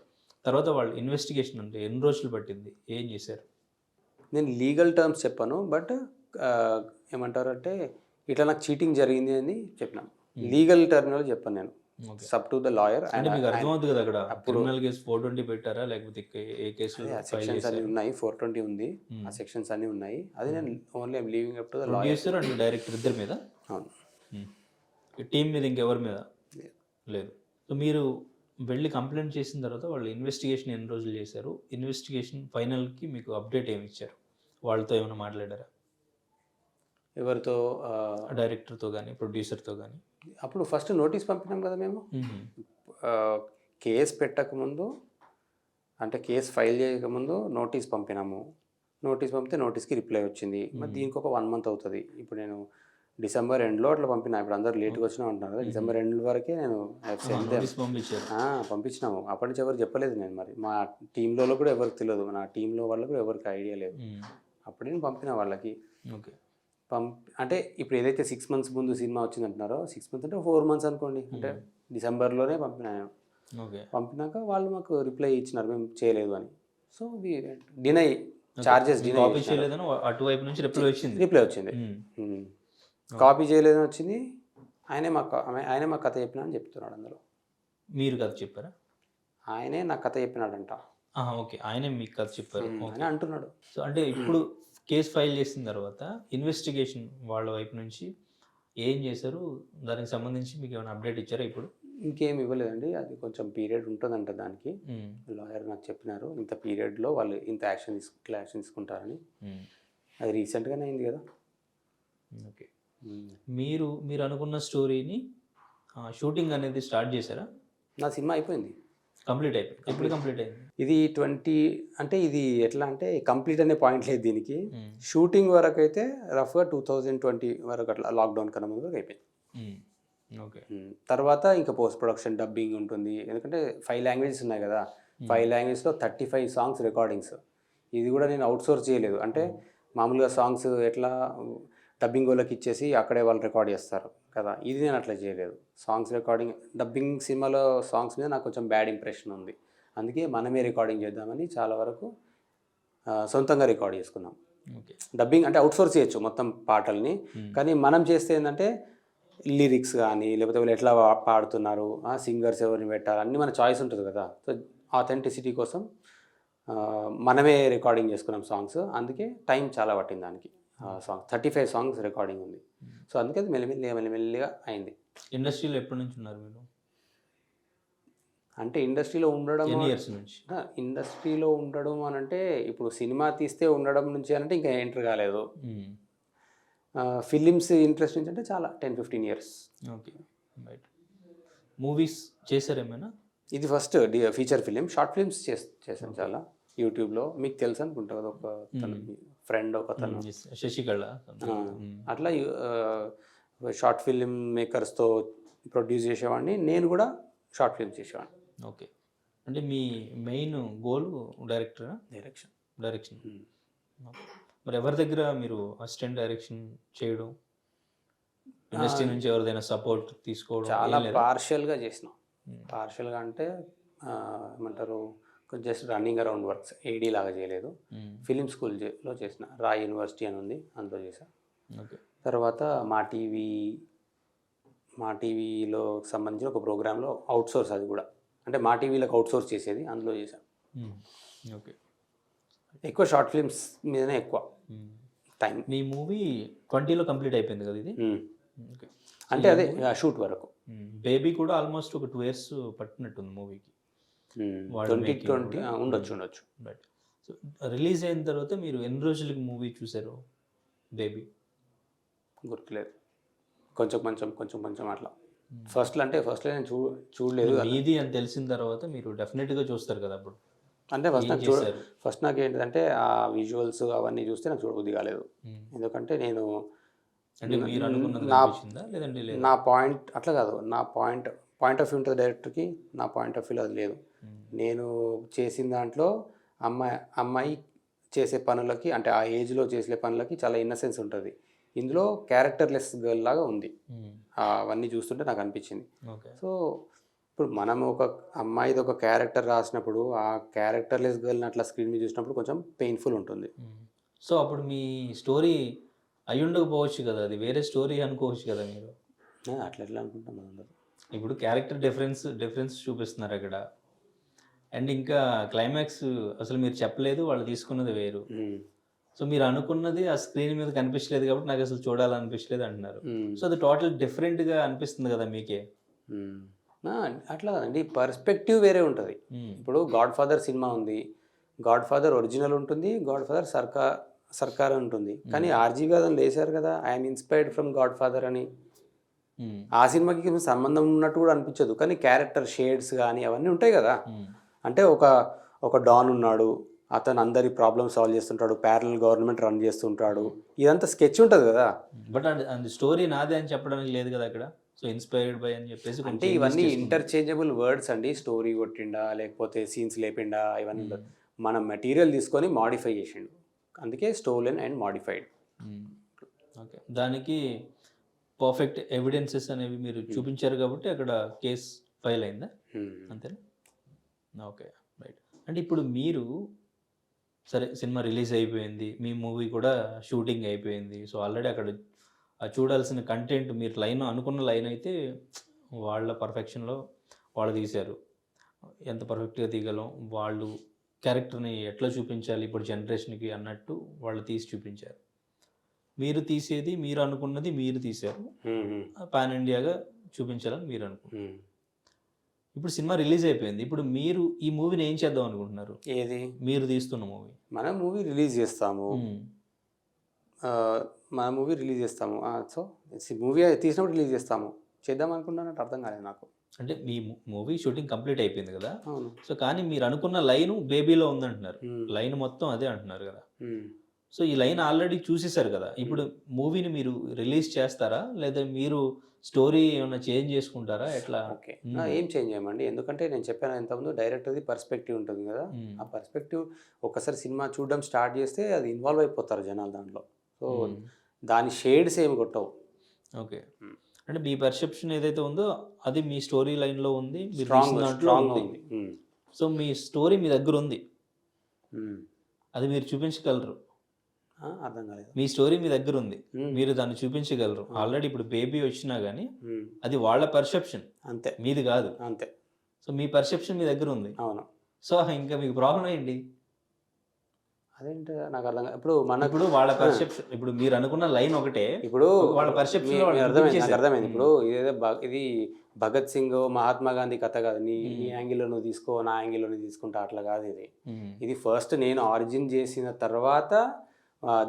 తర్వాత వాళ్ళు ఇన్వెస్టిగేషన్ అంటే ఎన్ని రోజులు పట్టింది, ఏం చేశారు? నేను లీగల్ టర్మ్స్ చెప్పాను, బట్ ఏమంటారు అంటే ఇట్లా నాకు చీటింగ్ జరిగింది అని చెప్పినాను. లీగల్ టర్మినల్ చెప్పాను నేను, సబ్ టు ద లాయర్. అంటే మీకు అర్థమవుతుంది కదా అక్కడ క్రిమినల్ కేసు 420 పెట్టారా లేకపోతే ఏ కేసు? సెక్షన్స్ అన్ని ఉన్నాయి, 420 ఉంది, ఆ సెక్షన్స్ అన్ని ఉన్నాయి. అది నేను only I'm leaving up to the lawyer. Producer and director ఇద్దరి మీద? అవును. టీం మీద ఇంకెవరి మీద లేదు. సో మీరు వెళ్ళి కంప్లైంట్ చేసిన తర్వాత వాళ్ళు ఇన్వెస్టిగేషన్ ఎన్ని రోజులు చేశారు? ఇన్వెస్టిగేషన్ ఫైనల్కి మీకు అప్డేట్ ఏమి ఇచ్చారు? వాళ్ళతో ఏమైనా మాట్లాడారా? ఎవరితో? డైరెక్టర్తో కానీ ప్రొడ్యూసర్తో కానీ? అప్పుడు ఫస్ట్ నోటీస్ పంపినాం కదా మేము, కేసు పెట్టకముందు, అంటే కేసు ఫైల్ చేయకముందు నోటీస్ పంపినాము. నోటీస్ పంపితే నోటీస్కి రిప్లై వచ్చింది. మరి దీనికి ఒక 1 మంత్ అవుతుంది. ఇప్పుడు నేను డిసెంబర్ ఎండ్లో అట్లా పంపినా. ఇప్పుడు అందరు లేట్గా వచ్చినా ఉంటున్నారు కదా, డిసెంబర్ ఎండ్ వరకే నేను పంపించినాము. అప్పటి నుంచి ఎవరు చెప్పలేదు. నేను మరి మా టీంలో కూడా ఎవరికి తెలియదు, నా టీంలో వాళ్ళకు కూడా ఎవరికి ఐడియా లేదు. అప్పుడు నేను పంపిన వాళ్ళకి. ఓకే. అంటే ఇప్పుడు ఏదైతే 6 months ముందు సినిమా వచ్చింది అంటున్నారో, 6 months అంటే 4 months అనుకోండి, అంటే డిసెంబర్లోనే పంపినా నేను. పంపినాక వాళ్ళు మాకు రిప్లై ఇచ్చినారు మేము చేయలేదు అని. సో డినై చార్జెస్, అటువైపు నుంచి రిప్లై వచ్చింది. కాపీ చేయలేదని వచ్చింది. ఆయనే మా కథ చెప్పినా అని చెప్తున్నాడు అందులో. మీరు కథ చెప్పారా? ఆయనే నా కథ చెప్పినాడంట ఓకే. ఆయనే మీకు కథ చెప్పారు. అని ఓకే. అంటున్నాడు. సో అంటే ఇప్పుడు కేస్ ఫైల్ చేసిన తర్వాత ఇన్వెస్టిగేషన్ వాళ్ళ వైపు నుంచి ఏం చేశారు? దానికి సంబంధించి మీకు ఏమైనా అప్డేట్ ఇచ్చారా ఇప్పుడు? ఇంకేం ఇవ్వలేదండి. అది కొంచెం పీరియడ్ ఉంటుందంట దానికి. హ్మ్. లాయర్ నాకు చెప్పినారు ఇంత పీరియడ్లో వాళ్ళు ఇంత యాక్షన్ తీసుకుంటారని. హ్మ్. అది రీసెంట్గానే అయింది కదా. ఓకే. మీరు అనుకున్న స్టోరీని షూటింగ్ అనేది స్టార్ట్ చేశారా? నా సినిమా అయిపోయింది. కంప్లీట్ అయిపోయింది. ఎప్పుడు కంప్లీట్ అయింది? ఇది 20 అంటే ఇది ఎట్లా అంటే కంప్లీట్ అనే పాయింట్ లేదు దీనికి. హ్మ్. షూటింగ్ వరకు అయితే రఫ్గా 2020 వరకు అట్లా లాక్డౌన్ కన్నా ముందు వరకు అయిపోయింది. ఓకే. తర్వాత ఇంకా పోస్ట్ ప్రొడక్షన్ డబ్బింగ్ ఉంటుంది. ఎందుకంటే 5 లాంగ్వేజెస్ ఉన్నాయి కదా. 5 లాంగ్వేజ్లో 35 సాంగ్స్ రికార్డింగ్స్. ఇది కూడా నేను అవుట్సోర్స్ చేయలేదు. అంటే మామూలుగా సాంగ్స్ ఎట్లా డబ్బింగ్ వాళ్ళకి ఇచ్చేసి అక్కడే వాళ్ళు రికార్డ్ చేస్తారు కదా. ఇది నేను అట్లా చేయలేదు. సాంగ్స్ రికార్డింగ్ డబ్బింగ్ సినిమాలో సాంగ్స్ మీద నాకు కొంచెం బ్యాడ్ ఇంప్రెషన్ ఉంది. అందుకే మనమే రికార్డింగ్ చేద్దామని చాలా వరకు సొంతంగా రికార్డ్ చేసుకున్నాం. ఓకే. డబ్బింగ్ అంటే అవుట్సోర్స్ చేయొచ్చు మొత్తం పాటల్ని. కానీ మనం చేస్తే ఏంటంటే లిరిక్స్ కానీ లేకపోతే వాళ్ళు ఎట్లా పాడుతున్నారు, సింగర్స్ ఎవరిని పెట్టాలి అన్నీ మన చాయిస్ ఉంటుంది కదా. సో ఆథెంటిసిటీ కోసం మనమే రికార్డింగ్ చేసుకున్నాం సాంగ్స్. అందుకే టైం చాలా పట్టింది దానికి. సాంగ్ 35 సాంగ్స్ రికార్డింగ్ ఉంది. సో అందుకే అది మెల్లిమెల్లిగా అయింది. ఇండస్ట్రీలో ఎప్పటి నుంచి ఉన్నారు మీరు? అంటే ఇండస్ట్రీలో ఉండడం ఎన్ని ఇయర్స్ నుంచి? ఇండస్ట్రీలో ఉండడం అని అంటే ఇప్పుడు సినిమా తీస్తే ఉండడం నుంచి అంటే ఇంకా ఎంటర్ కాలేదు. ఫిలిమ్స్ ఇంట్రెస్ట్ నుంచి అంటే చాలా 10-15 ఇయర్స్. ఓకే. రైట్. మూవీస్ చేశారేమైనా? ఇది first feature film. Short films చేశాను చాలా యూట్యూబ్లో. మీకు తెలుసు అనుకుంటా కదా, ఒక ఫ్రెండ్ ఒక తను శశికళ అట్లా షార్ట్ ఫిలిం మేకర్స్తో ప్రొడ్యూస్ చేసేవాడిని. నేను కూడా షార్ట్ ఫిల్మ్స్ చేసేవాడిని. ఓకే. అంటే మీ మెయిన్ గోల్ డైరెక్షన్. మరి ఎవరి దగ్గర మీరు అసిస్టెంట్ డైరెక్షన్ చేయడం, ఇండస్ట్రీ నుంచి ఎవరిదైనా సపోర్ట్ తీసుకోవడం? చాలా పార్షియల్గా చేసిన. పార్షియల్గా అంటే ఏమంటారు, జస్ట్ రన్నింగ్ అరౌండ్ వర్క్స్, ఏడీ లాగా చేయలేదు. ఫిలిం స్కూల్లో చేసిన, రాయ్ యూనివర్సిటీ అని ఉంది, అందులో చేశాను. ఓకే. తర్వాత మా టీవీలో సంబంధించిన ఒక ప్రోగ్రాంలో అవుట్సోర్స్, అది కూడా అంటే మా టీవీలోకి అవుట్సోర్స్ చేసేది, అందులో చేశాను. ఓకే. ఎక్కువ షార్ట్ ఫిల్మ్స్ మీదనే ఎక్కువ టైం. మీ మూవీ 20లో కంప్లీట్ అయిపోయింది కదా ఇది? ఓకే. అంటే అదే షూట్ వరకు. బేబీ కూడా ఆల్మోస్ట్ ఒక 2 years పట్టినట్టుంది మూవీకి. 2020 ఉండొచ్చు. రైట్. సో రిలీజ్ అయిన తర్వాత మీరు ఎన్ని రోజులకి మూవీ చూసారు బేబీ? గుర్తులేదు. కొంచెం అట్లా. ఫస్ట్లో నేను చూడలేదు. ఇది అని తెలిసిన తర్వాత మీరు డెఫినెట్గా చూస్తారు కదా అప్పుడు. అంటే ఫస్ట్ నాకు ఏంటంటే ఆ విజువల్స్ అవన్నీ చూస్తే నాకు చూడబుద్ధి కాలేదు. ఎందుకంటే నేను నా పాయింట్ అట్లా కాదు, నా పాయింట్ ఆఫ్ వ్యూ ఉంటుంది డైరెక్టర్కి, నా పాయింట్ ఆఫ్ వ్యూ అది లేదు. నేను చేసిన దాంట్లో అమ్మాయి చేసే పనులకి, అంటే ఆ ఏజ్లో చేసే పనులకి చాలా ఇన్నసెన్స్ ఉంటుంది. ఇందులో క్యారెక్టర్లెస్ గర్ల్ లాగా ఉంది. అవన్నీ చూస్తుంటే నాకు అనిపించింది. సో ఇప్పుడు మనం ఒక అమ్మాయిది ఒక క్యారెక్టర్ రాసినప్పుడు ఆ క్యారెక్టర్లెస్ గర్ల్ని అట్లా స్క్రీన్ మీద చూసినప్పుడు కొంచెం పెయిన్ఫుల్ ఉంటుంది. సో అప్పుడు మీ స్టోరీ అయి ఉండకపోవచ్చు కదా, అది వేరే స్టోరీ అనుకోవచ్చు కదా మీరు. అట్లా ఎట్లా అనుకుంటాం అందరూ. ఇప్పుడు క్యారెక్టర్ డిఫరెన్స్ చూపిస్తున్నారు అక్కడ. అండ్ ఇంకా క్లైమాక్స్ అసలు మీరు చెప్పలేదు, వాళ్ళు తీసుకున్నది వేరు. సో మీరు అనుకున్నది ఆ స్క్రీన్ మీద కనిపించలేదు కాబట్టి నాకు అసలు చూడాలనిపించలేదు అంటున్నారు. సో అది టోటల్ డిఫరెంట్గా అనిపిస్తుంది కదా మీకే. అట్లా కదండి, పర్స్పెక్టివ్ వేరే ఉంటుంది. ఇప్పుడు గాడ్ ఫాదర్ సినిమా ఉంది, గాడ్ ఫాదర్ ఒరిజినల్ ఉంటుంది, గాడ్ ఫాదర్ సర్కార్ ఉంటుంది. కానీ ఆర్జీ గారు లేసారు కదా, I'm inspired from God father అని. ఆ సినిమాకి సంబంధం ఉన్నట్టు కూడా అనిపించదు, కానీ క్యారెక్టర్ షేడ్స్ కానీ అవన్నీ ఉంటాయి కదా. అంటే ఒక డాన్ ఉన్నాడు, అతను అందరి ప్రాబ్లమ్ సాల్వ్ చేస్తుంటాడు, ప్యారలల్ గవర్నమెంట్ రన్ చేస్తుంటాడు, ఇదంతా స్కెచ్ ఉంటుంది కదా. బట్ అది స్టోరీ నాదే అని చెప్పడానికి లేదు కదా అక్కడ. సో ఇన్స్పైర్డ్ బై అని చెప్పేసి అంటే ఇవన్నీ ఇంటర్చేంజబుల్ వర్డ్స్ అండి. స్టోరీ కొట్టిండా లేకపోతే సీన్స్ లేపిండా ఇవన్నీ మనం మెటీరియల్ తీసుకొని మాడిఫై చేసిండు, అందుకే స్టోలెన్ అండ్ మాడిఫైడ్. ఓకే. దానికి పర్ఫెక్ట్ ఎవిడెన్సెస్ అనేవి మీరు చూపించారు కాబట్టి అక్కడ కేస్ ఫైల్ అయిందా, అంతేనా? Okay, right. అంటే ఇప్పుడు మీరు సరే సినిమా రిలీజ్ అయిపోయింది, మీ మూవీ కూడా షూటింగ్ అయిపోయింది, సో ఆల్రెడీ అక్కడ ఆ చూడాల్సిన కంటెంట్ మీరు లైన్ అనుకున్న లైన్ అయితే వాళ్ళ పర్ఫెక్షన్‌లో వాళ్ళు తీశారు. ఎంత పర్ఫెక్ట్‌గా తీయగలం, వాళ్ళు క్యారెక్టర్‌ని ఎట్లా చూపించాలి ఇప్పుడు జనరేషన్‌కి అన్నట్టు వాళ్ళు తీసి చూపించారు. మీరు తీసేది మీరు అనుకున్నది మీరు తీశారు. పాన్ ఇండియాగా చూపించాలని మీరు అనుకుంటున్నారు. ఇప్పుడు సినిమా రిలీజ్ అయిపోయింది. ఇప్పుడు మీరు ఈ మూవీని ఏం చేద్దాం అనుకుంటున్నారు? ఏది మీరు తీస్తున్న మూవీ. మన మూవీ రిలీజ్ చేస్తాము. ఆ, మన మూవీ రిలీజ్ చేస్తాము. సో మూవీ తీసినప్పుడు రిలీజ్ చేస్తాము. చేద్దాం అనుకున్నానంటే అర్థం కాలేదు నాకు. అంటే మీ మూవీ షూటింగ్ కంప్లీట్ అయిపోయింది కదా! అవును. సో, కానీ మీరు అనుకున్న లైను బేబీలో ఉందంటున్నారు. మ్మ్. లైన్ మొత్తం అదే అంటున్నారు కదా! మ్మ్. సో, ఈ లైన్ ఆల్రెడీ చూసేసారు కదా! ఇప్పుడు మూవీని మీరు రిలీజ్ చేస్తారా? లేదా మీరు స్టోరీ ఏమన్నా చేంజ్ చేసుకుంటారా? ఎట్లా? ఓకే. ఏం చేంజ్ చేయమండి, ఎందుకంటే నేను చెప్పాను ఇంతకుముందు డైరెక్టర్ది పర్స్పెక్టివ్ ఉంటుంది కదా. ఆ పర్స్పెక్టివ్ ఒక్కసారి సినిమా చూడడం స్టార్ట్ చేస్తే అది ఇన్వాల్వ్ అయిపోతారు జనాలు దాంట్లో. సో దాని షేడ్స్ ఏమి కొట్టవు. ఓకే. అంటే మీ పర్సెప్షన్ ఏదైతే ఉందో అది మీ స్టోరీ లైన్‌లో ఉంది. మీరు స్ట్రాంగ్ తీసిన దాంట్లో స్ట్రాంగ్గా ఉంది. ఉంది. సో, మీ స్టోరీ మీ దగ్గర ఉంది. అది మీరు చూపించగలరు. అర్థం కాలేదు. మీ స్టోరీ మీ దగ్గర ఉంది. మ్మ్. మీరు దాన్ని చూపించగలరు. ఆల్రెడీ ఇప్పుడు బేబీ వచ్చినా గానీ మ్మ్. అది వాళ్ళ పర్సెప్షన్. అంతే మీది కాదు. అంతే. సో, మీ పర్సెప్షన్ మీ దగ్గర ఉంది. అవును. సో, ఇంకా మీకు ప్రాబ్లమ్ ఏంటి? అదేంటి నాకు అర్థం కాదు. ఇప్పుడు మనకు ఇప్పుడు వాళ్ళ పర్సెప్షన్ ఇప్పుడు మీరు అనుకున్న లైన్ ఒకటే. ఇప్పుడు వాళ్ళ perception లో వాళ్ళు అర్థమైంది, నాకు చూపించేశారు. అర్థమైంది. ఇప్పుడు ఇది భగత్ సింగ్ మహాత్మా గాంధీ కథ కాదు. నీ యాంగిల్లో నువ్వు తీసుకో, నా యాంగిల్లో నువ్వు తీసుకుంటా, అట్లా కాదు ఇది. మ్మ్. ఇది ఫస్ట్ నేను ఆరిజిన్ చేసిన తర్వాత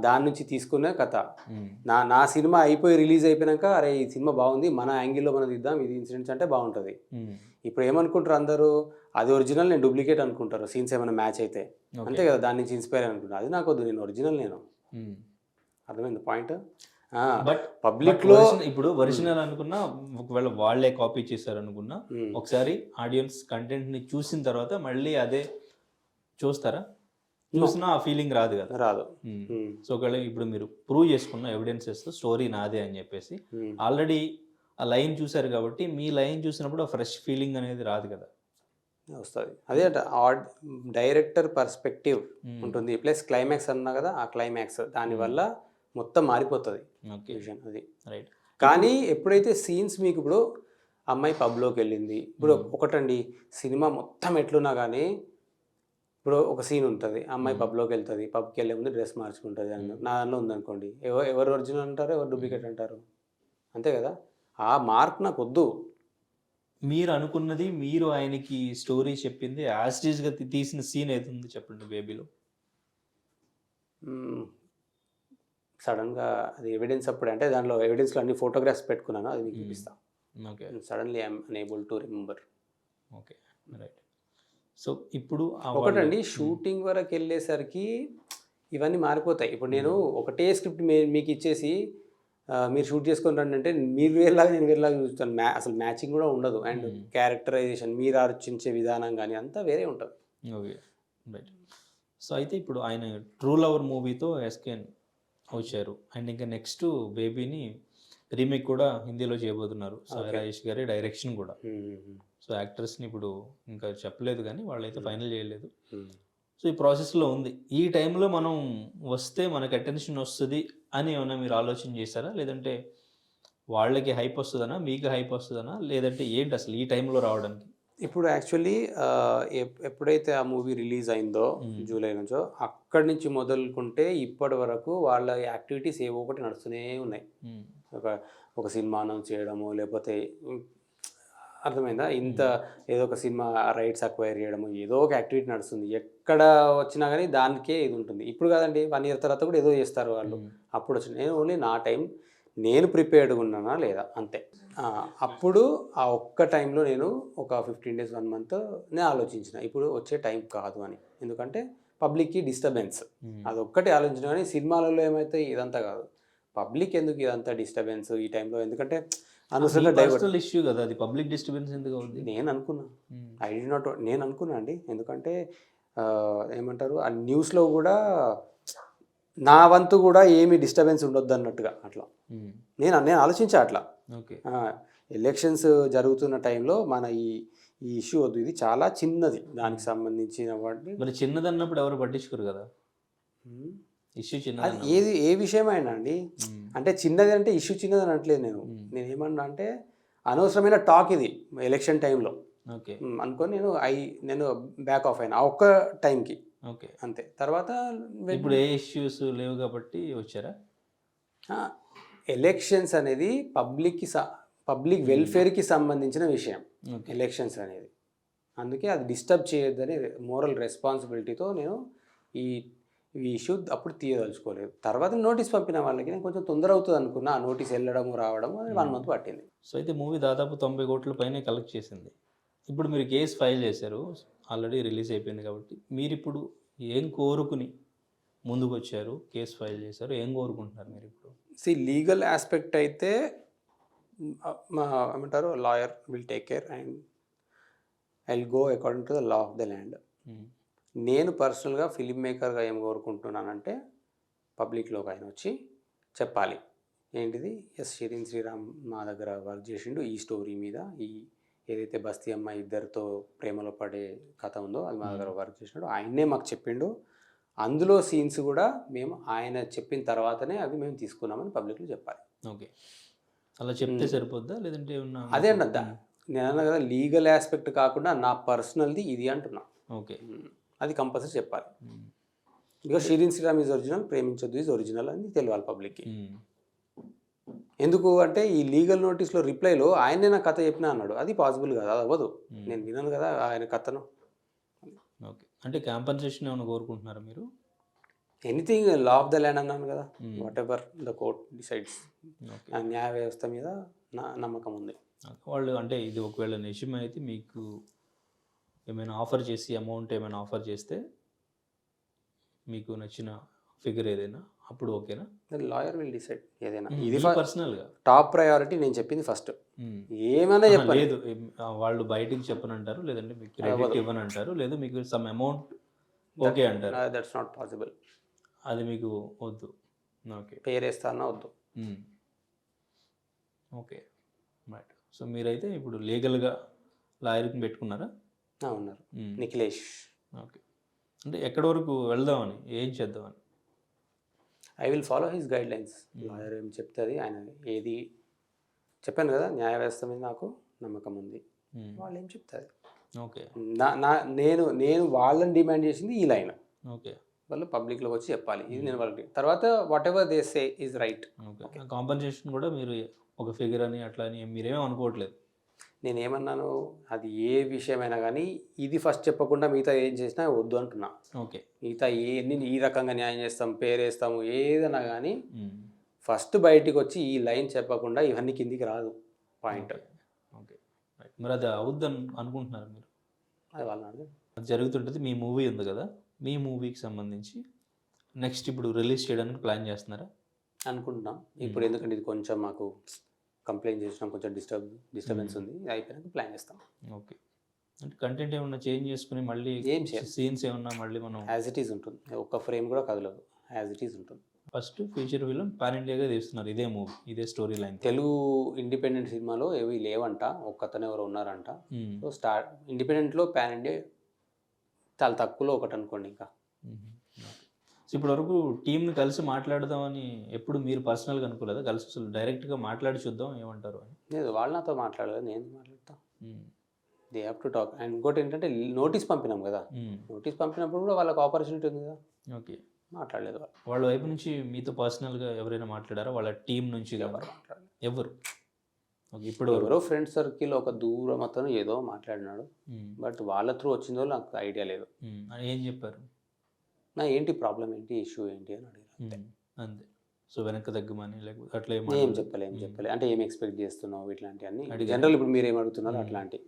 దాని నుంచి తీసుకునే కథ. మ్మ్. నా సినిమా అయిపోయి రిలీజ్ అయిపోయాక అరే ఈ సినిమా బాగుంది, మన యాంగిల్లో మనం తీద్దాం, ఇది ఇన్సిడెంట్స్ అంటే బాగుంటుంది. మ్మ్. ఇప్పుడు ఏమనుకుంటారు అందరూ, అది ఒరిజినల్, నేను డూప్లికేట్ అనుకుంటారు సీన్స్ ఏమైనా మ్యాచ్ అయితే. అంతే కదా, దాని నుంచి ఇన్స్పైర్ అనుకుంటారు. అది నాకు వద్దు, నేను ఒరిజినల్ నేను. మ్మ్. అర్థమైంది పాయింట్. బట్ పబ్లిక్లో ఇప్పుడు ఒరిజినల్ అనుకున్నా, ఒకవేళ వాళ్ళే కాపీ చేశారు అనుకున్నా, ఒకసారి ఆడియన్స్ కంటెంట్ ని చూసిన తర్వాత మళ్ళీ అదే చూస్తారా? చూసినా ఆ ఫీలింగ్ రాదు కదా. రాదు. సో, ఒకవేళ ఇప్పుడు మీరు ప్రూవ్ చేసుకున్న ఎవిడెన్సెస్ స్టోరీ నాదే అని చెప్పేసి ఆల్రెడీ ఆ లైన్ చూశారు కాబట్టి మీ లైన్ చూసినప్పుడు ఆ ఫ్రెష్ ఫీలింగ్ అనేది రాదు కదా. వస్తుంది. అదే డైరెక్టర్ పర్స్పెక్టివ్ ఉంటుంది, ప్లస్ క్లైమాక్స్ అన్నా కదా, ఆ క్లైమాక్స్ దానివల్ల మొత్తం మారిపోతుంది ఓకే. విజన్ అది. రైట్. కానీ ఎప్పుడైతే సీన్స్ మీకు ఇప్పుడు అమ్మాయి పబ్లోకి వెళ్ళింది, ఇప్పుడు ఒకటండి సినిమా మొత్తం ఎట్లున్నా కానీ ఇప్పుడు ఒక సీన్ ఉంటుంది, అమ్మాయి పబ్లోకి వెళ్తుంది, పబ్కి వెళ్ళే ముందు డ్రెస్ మార్చుకుంటుంది అని నా దానిలో ఉందనుకోండి, ఎవరు ఒరిజినల్ అంటారు, ఎవరు డూప్లికేట్ అంటారు, అంతే కదా. ఆ మార్క్ నాకు వద్దు. మీరు అనుకున్నది, మీరు ఆయనకి స్టోరీ చెప్పింది యాజ్ ఇట్ ఈస్ గా తీసిన సీన్ ఏది ఉంది చెప్పండి బేబీలో. సడన్గా అది ఎవిడెన్స్ అప్పుడు అంటే దాంట్లో ఎవిడెన్స్లో అన్ని ఫోటోగ్రాఫ్స్ పెట్టుకున్నాను, అది మీకు చూపిస్తాను. Okay. Suddenly I'm unable to remember. Okay. Right. So, ఇప్పుడు ఒకటండి షూటింగ్ వరకు వెళ్ళేసరికి ఇవన్నీ మారిపోతాయి. ఇప్పుడు నేను ఒకటే స్క్రిప్ట్ మీకు ఇచ్చేసి మీరు షూట్ చేసుకొని రండి అంటే మీరు వేరేలాగా నేను వేరేలాగా చూస్తాను. అసలు మ్యాచింగ్ కూడా ఉండదు. అండ్ క్యారెక్టరైజేషన్ మీరు ఆలోచించే విధానం కానీ అంతా వేరే ఉంటుంది. ఓకే. రైట్. సో, అయితే ఇప్పుడు ఆయన ట్రూ లవర్ మూవీతో ఎస్కేన్ వచ్చారు. అండ్ ఇంకా నెక్స్ట్ బేబీని రీమేక్ కూడా హిందీలో చేయబోతున్నారు. సాయి రాజేష్ గారి డైరెక్షన్ కూడా. సో, యాక్టర్స్ని ఇప్పుడు ఇంకా చెప్పలేదు కానీ వాళ్ళైతే ఫైనల్ చేయలేదు. సో, ఈ ప్రాసెస్లో ఉంది. ఈ టైంలో మనం వస్తే మనకు అటెన్షన్ వస్తుంది అని ఏమైనా మీరు ఆలోచన చేశారా? లేదంటే వాళ్ళకి హైప్ వస్తుందనా, మీకు హైప్ వస్తుందనా, లేదంటే ఏంటి అసలు ఈ టైంలో రావడానికి? ఇప్పుడు యాక్చువల్లీ ఎప్పుడైతే ఆ మూవీ రిలీజ్ అయిందో జూలై నుంచో, అక్కడి నుంచి మొదలుకుంటే ఇప్పటి వరకు వాళ్ళ యాక్టివిటీస్ ఏవో ఒకటి నడుస్తూనే ఉన్నాయి. ఒక సినిమా అనౌన్స్ చేయడము, లేకపోతే అర్థమైందా, ఇంత ఏదో ఒక సినిమా రైట్స్ అక్వైర్ చేయడము, ఏదో ఒక యాక్టివిటీ నడుస్తుంది. ఎక్కడ వచ్చినా కానీ దానికే ఇది ఉంటుంది. ఇప్పుడు కాదండి, 1 year తర్వాత కూడా ఏదో చేస్తారు వాళ్ళు. అప్పుడు వచ్చిన నేను ఓన్లీ నా టైం నేను ప్రిపేర్డ్గా ఉన్నానా లేదా అంతే. అప్పుడు ఆ ఒక్క టైంలో నేను ఒక 15 days 1 month నేను ఆలోచించిన ఇప్పుడు వచ్చే టైం కాదు అని. ఎందుకంటే పబ్లిక్కి డిస్టర్బెన్స్, అదొక్కటి ఆలోచించిన. కానీ సినిమాలలో ఏమైతే ఇదంతా కాదు, పబ్లిక్ ఎందుకు ఇదంతా డిస్టర్బెన్స్ ఈ టైంలో, ఎందుకంటే అనవసరంగా పర్సనల్ ఇష్యూ కదా అది. పబ్లిక్ డిస్టర్బెన్స్ ఎందుకు అవుతుంది? నేను అనుకున్నా, నేను అనుకున్నా అండి. ఎందుకంటే ఏమంటారు ఆ న్యూస్లో కూడా నా వంతు కూడా ఏమి డిస్టర్బెన్స్ ఉండొద్దు అన్నట్టుగా అట్లా నేను ఆలోచించా అట్లా. ఓకే. ఎలక్షన్స్ జరుగుతున్న టైంలో మన ఈ ఇష్యూ వద్దు, ఇది చాలా చిన్నది, దానికి సంబంధించిన వాటిని. మరి చిన్నదన్నప్పుడు ఎవరు పట్టించుకోరు కదా. ఇష్యూ అది చిన్నదన్న. ఏ విషయమైనా అండి, అంటే చిన్నది అంటే ఇష్యూ చిన్నది అనట్లేదు నేను ఏమన్నా అంటే అనవసరమైన టాక్ ఇది ఎలక్షన్ టైంలో ఓకే. అనుకొని నేను బ్యాక్ ఆఫ్ అయినా ఆ ఒక్క టైంకి ఓకే. అంతే. తర్వాత ఇప్పుడు ఏ ఇష్యూస్ లేవు కాబట్టి వచ్చారా? ఎలక్షన్స్ అనేది పబ్లిక్ వెల్ఫేర్కి సంబంధించిన విషయం ఓకే. ఎలక్షన్స్ అనేది. అందుకే అది డిస్టర్బ్ చేయొద్దని మోరల్ రెస్పాన్సిబిలిటీతో నేను ఈ ఈ ఇష్యూ అప్పుడు తీయదలుచుకోలేదు. తర్వాత నోటీస్ పంపిన వాళ్ళకి నేను కొంచెం తొందర అవుతుంది అనుకున్నా. ఆ నోటీస్ వెళ్ళడము రావడము 1 మంత్ పట్టింది. సో అయితే మూవీ దాదాపు 90 కోట్ల పైనే కలెక్ట్ చేసింది. ఇప్పుడు మీరు కేసు ఫైల్ చేశారు. ఆల్రెడీ రిలీజ్ అయిపోయింది కాబట్టి మీరిప్పుడు ఏం కోరుకుని ముందుకొచ్చారు? కేసు ఫైల్ చేశారు. ఏం కోరుకుంటున్నారు మీరిప్పుడు? లీగల్ ఆస్పెక్ట్ అయితే మా ఏమంటారు lawyer will take care and I will go according to the law of the land. నేను పర్సనల్గా ఫిలిం మేకర్గా ఏం కోరుకుంటున్నానంటే పబ్లిక్లోకి ఆయన వచ్చి చెప్పాలి ఏంటిది, ఎస్ షిరీన్ శ్రీరామ్ మా దగ్గర వర్క్ చేసిండు ఈ స్టోరీ మీద, ఈ ఏదైతే బస్తీ అమ్మాయి ఇద్దరితో ప్రేమలో పడే కథ ఉందో అది మా దగ్గర వర్క్ చేసినాడు, ఆయన్నే మాకు చెప్పిండు. అందులో సీన్స్ కూడా మేము ఆయన చెప్పిన తర్వాతనే అవి మేము తీసుకున్నామని పబ్లిక్లో చెప్పాలి. ఓకే. అలా చెప్తే సరిపోద్దా లేదంటే ఏమన్నా? అదే అన్నద్దా నేను అన్నా కదా, లీగల్ ఆస్పెక్ట్ కాకుండా నా పర్సనల్ది ఇది అంటున్నా. ఓకే. అది కంపల్సరీ చెప్పాలి. Because Shirin Sriram is original, Preminchoddu is original అని తెలియాలి పబ్లిక్కి. ఎందుకు అంటే ఈ లీగల్ నోటీస్లో రిప్లైలో ఆయనే నా కథ చెప్పినా అన్నాడు. అది పాసిబుల్ కాదు, అది అవ్వదు. నేను విన్నాను కదా ఆయన కథను. ఓకే. అంటే కాంపన్సేషన్ ఏమైనా కోరుకుంటున్నారా మీరు? Anything law of the land అన్నాను కదా, what ever the court decides. Okay. ఆ న్యాయ వ్యవస్థ మీద నా నమ్మకం ఉంది. వాళ్ళు అంటే ఇది ఒకవేళ నిజమైతే మీకు ఏమైనా ఆఫర్ చేసి అమౌంట్ ఏమైనా ఆఫర్ చేస్తే మీకు నచ్చిన ఫిగర్ ఏదైనా అప్పుడు ఓకేనా? లాయర్ విల్ డిసైడ్ ఏదైనా. ఇది ఇది పర్సనల్గా టాప్ ప్రయారిటీ నేను చెప్పింది ఫస్ట్. ఏమైనా చెప్పాలి లేదు వాళ్ళు బయటికి చెప్పనంటారు, లేదంటే మీకు క్రెడిట్ ఇవ్వనంటారు, లేదా మీకు సమ్ అమౌంట్ ఓకే అంటారు. That's not possible. అది మీకు వద్దు. ఓకే. పేరేస్తానా వద్దు. Okay right. సో మీరైతే ఇప్పుడు లీగల్గా లాయర్ని పెట్టుకున్నారా? ఉన్నారు నిఖిలేష్. ఓకే. అంటే ఎక్కడి వరకు వెళ్దామని, ఏం చేద్దామని? I will follow his guide lines. Lawyer ఏం చెప్తుంది, ఆయన ఏది చెప్పాను కదా, న్యాయ వ్యవస్థ మీద నాకు నమ్మకం ఉంది. వాళ్ళు ఏం చెప్తారు. ఓకే. నేను వాళ్ళని డిమాండ్ చేసింది ఈ లైన్. ఓకే. వాళ్ళు పబ్లిక్లోకి వచ్చి చెప్పాలి, ఇది నేను వాళ్ళకి. తర్వాత what ever they say is right. Okay. Compensation కూడా మీరు ఒక ఫిగర్ అని అట్లా అని మీరేమీ అనుకోవట్లేదు? నేనేమన్నాను, అది ఏ విషయమైనా కానీ ఇది ఫస్ట్ చెప్పకుండా మిగతా ఏం చేసినా వద్దు అంటున్నా. ఓకే. మిగతా ఈ రకంగా న్యాయం చేస్తాం, పేరేస్తాము, ఏదైనా కానీ ఫస్ట్ బయటికి వచ్చి ఈ లైన్ చెప్పకుండా ఇవన్నీ కిందికి రాదు పాయింట్. ఓకే. మరి అది అవుద్దని అనుకుంటున్నారు మీరు? అది వాళ్ళ అది జరుగుతుంటుంది. మీ మూవీ ఉంది కదా, మీ మూవీకి సంబంధించి నెక్స్ట్ ఇప్పుడు రిలీజ్ చేయడానికి ప్లాన్ చేస్తున్నారా? అనుకుంటున్నాం ఇప్పుడు, ఎందుకంటే ఇది కొంచెం మాకు కంప్లైంట్ చేసినాం, కొంచెం డిస్టర్బెన్స్ ఉంది. అయిపోయినాక ప్లాన్ చేస్తాం. ఓకే. అంటే కంటెంట్ ఏమన్నా చేంజ్ చేసుకుని మళ్ళీ ఏం చేయాలి, సీన్స్ ఏమన్నా మళ్ళీ మనం యాజ్ ఇట్ ఈజ్ ఉంటుంది. ఒక్క ఫ్రేమ్ కూడా కదలదు, యాజ్ ఇట్ ఈజ్ ఉంటుంది. ఫస్ట్ ఫీచర్ ఫిల్మ్ పాన్ ఇండియాగా తీస్తున్నారు, ఇదే మూవీ, ఇదే స్టోరీ లైన్. తెలుగు ఇండిపెండెంట్ సినిమాలో ఏవి లేవంట, ఒక్కతనే ఎవరు ఉన్నారంట. సో ఇండిపెండెంట్లో పాన్ ఇండియా చాలా తక్కువలో ఒకటి అనుకోండి. ఇంకా సో ఇప్పటి వరకు టీంని కలిసి మాట్లాడదామని ఎప్పుడు మీరు పర్సనల్గా అనుకోలేదా? కలిసి అసలు డైరెక్ట్గా మాట్లాడి చూద్దాం ఏమంటారు అని? లేదు, వాళ్ళు నాతో మాట్లాడలేదు, నేను మాట్లాడతా. They have to talk. And ఇంకోటి ఏంటంటే నోటీస్ పంపినాం కదా, నోటీస్ పంపినప్పుడు కూడా వాళ్ళకి ఆపర్చునిటీ ఉంది కదా. ఓకే. మాట్లాడలేదు వాళ్ళ వైపు నుంచి మీతో పర్సనల్గా ఎవరైనా మాట్లాడారా? వాళ్ళ టీం నుంచి ఎవరు? ఓకే. ఇప్పుడు ఎవరో ఫ్రెండ్ సర్కిల్ ఒక దూరం అతను ఏదో మాట్లాడినాడు, బట్ వాళ్ళ త్రూ వచ్చిందో నాకు ఐడియా లేదు. ఏం చెప్పారు? నా ఏంటి ప్రాబ్లం ఏంటి, ఇష్యూ ఏంటి అని అడిగారు అంతే. సో వెనక్కి తగ్గమని లేకపోతే అట్లా ఏం చెప్పలే అంటే ఏం ఎక్స్పెక్ట్ చేస్తున్నావు ఇట్లాంటివన్నీ జనరల్ ఇప్పుడు మీరు ఏం అడుగుతున్నారు అట్లాంటి.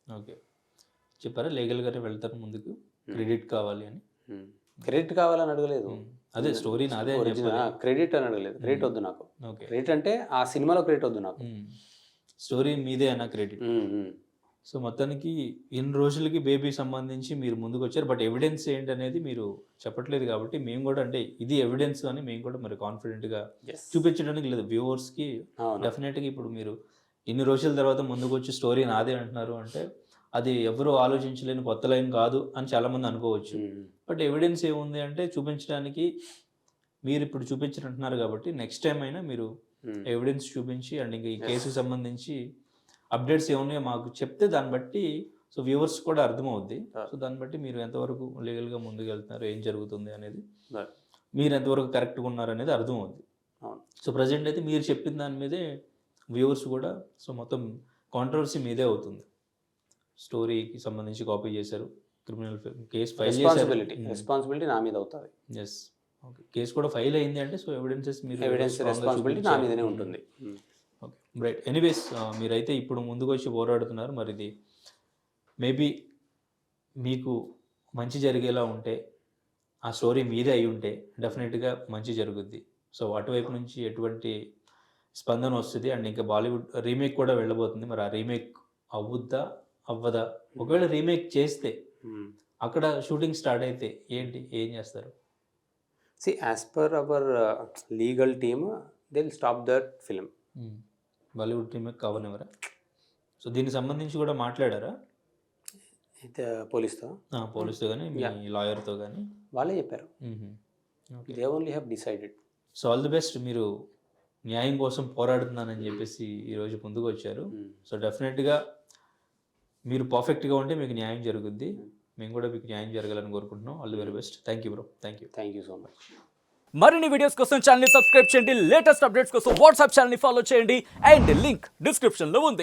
ఓకే. చెప్పారా లీగల్గానే వెళ్తారు ముందుకు, క్రెడిట్ కావాలి అని? క్రెడిట్ కావాలని అడగలేదు. అదే స్టోరీ నాదే క్రెడిట్ అని అడగలేదు. క్రెడిట్ వద్దు నాకు. క్రెడిట్ అంటే ఆ సినిమాలో క్రెడిట్ వద్దు నాకు, స్టోరీ మీదే అన్న క్రెడిట్. సో మొత్తానికి ఇన్ని రోజులకి బేబీ సంబంధించి మీరు ముందుకు వచ్చారు, బట్ ఎవిడెన్స్ ఏంటి అనేది మీరు చెప్పట్లేదు కాబట్టి మేము కూడా అంటే ఇది ఎవిడెన్స్ అని మేము కూడా మరి కాన్ఫిడెంట్గా చూపించడానికి లేదు వ్యూవర్స్కి. డెఫినెట్గా ఇప్పుడు మీరు ఇన్ని రోజుల తర్వాత ముందుకు వచ్చి స్టోరీ నాదే అంటున్నారు అంటే అది ఎవరు ఆలోచించలేని కొత్త లైన్ కాదు అని చాలామంది అనుకోవచ్చు. బట్ ఎవిడెన్స్ ఏముంది అంటే చూపించడానికి మీరు ఇప్పుడు చూపించినట్టున్నారు కాబట్టి నెక్స్ట్ టైం అయినా మీరు ఎవిడెన్స్ చూపించి అండ్ ఇంకా ఈ కేసుకి సంబంధించి అప్డేట్స్ ఏమున్నాయో మాకు చెప్తే దాన్ని బట్టి సో వ్యూవర్స్ కూడా అర్థమవుద్ది. సో దాన్ని బట్టి మీరు ఎంతవరకు లీగల్గా ముందుకు వెళ్తున్నారు, ఏం జరుగుతుంది అనేది, మీరు ఎంతవరకు కరెక్ట్గా ఉన్నారు అనేది అర్థమవుద్ది. సో ప్రజెంట్ అయితే మీరు చెప్పిన దాని మీదే వ్యూవర్స్ కూడా సో మొత్తం కాంట్రవర్సీ మీదే అవుతుంది. స్టోరీకి సంబంధించి కాపీ చేశారు, క్రిమినల్ కేసు ఫైల్ చేశారు. రెస్పాన్సిబిలిటీ నా మీద అవుతుంది. Yes, okay. కేసు కూడా ఫైల్ అయింది అంటే సో ఎవిడెన్సెస్ మీరు రెస్పాన్సిబిలిటీ నా మీదనే ఉంటుంది. Okay, right. ఎనీవేస్ మీరైతే ఇప్పుడు ముందుకు వచ్చి పోరాడుతున్నారు. మరి ఇది మేబీ మీకు మంచి జరిగేలా ఉంటే, ఆ స్టోరీ మీదే అయి ఉంటే డెఫినెట్గా మంచి జరుగుద్ది. సో అటువైపు నుంచి ఎటువంటి స్పందన వస్తుంది అండ్ ఇంకా బాలీవుడ్ రీమేక్ కూడా వెళ్ళబోతుంది. మరి ఆ రీమేక్ అవ్వుద్దా అవ్వదా? ఒకవేళ రీమేక్ చేస్తే అక్కడ షూటింగ్ స్టార్ట్ అయితే ఏం చేస్తారు? See, as per our legal team, they'll stop that film. Bollywood remake కావనివరా? సో దీనికి సంబంధించి కూడా మాట్లాడారా అయితే పోలీస్తో కానీ మీ లాయర్తో కానీ? వాళ్ళే చెప్పారు. They only have decided. So all the best. మీరు న్యాయం కోసం పోరాడుతున్నానని చెప్పేసి ఈరోజు ముందుకు వచ్చారు. సో డెఫినెట్గా మీరు పర్ఫెక్ట్గా ఉంటే మీకు న్యాయం జరుగుద్ది. మేము కూడా మీకు న్యాయం జరగాలని కోరుకుంటున్నాం. All the very best. Thank you bro. Thank you so much. మరిన్ని వీడియోస్ కోసం ఛానల్ ని సబ్స్క్రైబ్ చేయండి. లేటెస్ట్ అప్డేట్స్ కోసం వాట్సాప్ ఛానల్ ని ఫాలో చేయండి. అండ్ లింక్ డిస్క్రిప్షన్ లో ఉంది.